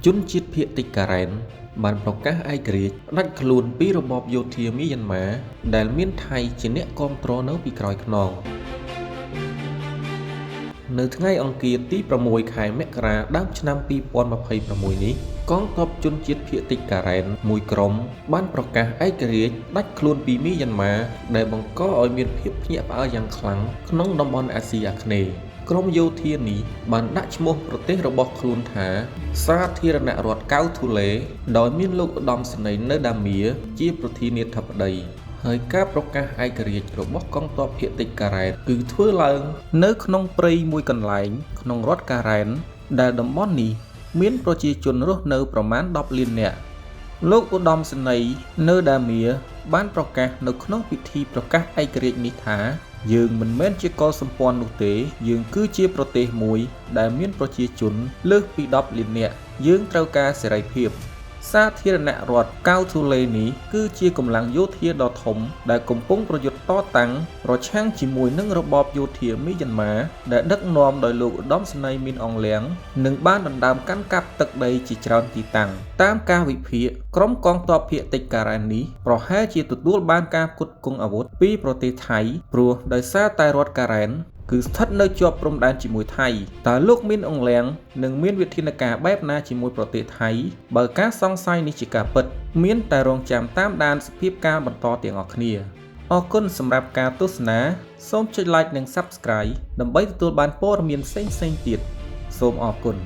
ជនជាតិភាគតិចការ៉ែនបានប្រកាសឯករាជ្យផ្ដាច់ខ្លួនពីរបបយោធាមីយ៉ាន់ម៉ាដែលមានថៃជាអ្នកគាំទ្រនៅពីក្រោយខ្នងនៅថ្ងៃអង្គារទី6 ខែមករាដើមឆ្នាំ2026នេះកងទ័ពជនជាតិភាគតិចការ៉ែនមួយក្រុមបានប្រកាសឯករាជ្យផ្ដាច់ខ្លួនពីមីយ៉ាន់ម៉ាដែលបង្កឲ្យមានភាពភ្ញាក់ផ្អើលយ៉ាងខ្លាំងក្នុងតំបន់អាស៊ីអាគ្នេយ៍ក្រុមយោធានេះបានដាក់ឈ្មោះប្រទេសរបស់ខ្លួនថាសាធារណរដ្ឋកៅធូឡេដោយមានលោកឧត្តមសេនីយ៍នៅដាមៀជាប្រធានាធិបតីហើយការប្រកាសឯករាជ្យរបស់កងទ័ពភាគតិចការ៉ែនគឺធ្វើឡើងនៅក្នុងព្រៃមួយកន្លែងក្នុងរដ្ឋការ៉ែនដែលតំបន់នេះមានប្រជាជនរស់នៅប្រមាណ10លាននាក់លោកឧត្តមសេនីយ៍នៅដាមៀបានប្រកាសនៅក្នុងពិធីប្រកាសឯករាជ្យនេះថាយើងមិនមែនជាកុលសម្ព័ន្ធនោះទេយើងគឺជាប្រទេសមួយដែលមានប្រជាជនលើសពី10លាននាក់យើងត្រូវការសេរីភាពសាធារណរដ្ឋកៅធូឡេនេះគឺជាកម្លាំងយោធាដ៏ធំដែលកំពុងប្រយុទ្ធតតាំងប្រឆាំងជាមួយនឹងរបបយោធាមីយ៉ាន់ម៉ាដែលដឹកនាំដោយលោកឧត្តមសេនីយ៍មីនអងលៀងនិងបានដណ្ដើមកាន់កាប់ទឹកដីជាច្រើនទីតាំងតាមការវិភាគក្រុមកងទ័ពភាគតិចការ៉ែននេះប្រហែលជាទទួលបានការផ្គត់ផ្គង់អាវុធពីប្រទេសថៃព្រោះដោយសារតែរដ្ឋការ៉ែនគឺស្ថិតនៅជាប់ព្រំដែនជាមួយថៃតើលោកមីនអងលៀងនឹងមានវិធានការបែបណាជាមួយប្រទេសថៃបើការសង្ស័យនេះជាការពិតមានតែរងចាំតាមដានសភាពការបន្តទាំងអស់គ្នាអរគុណសម្រាប់ការទស្សនាសូមចុច like និង Subscribe ដើម្បីទទួលបានព័ត៌មានផ្សេងៗទៀតសូមអរគុណ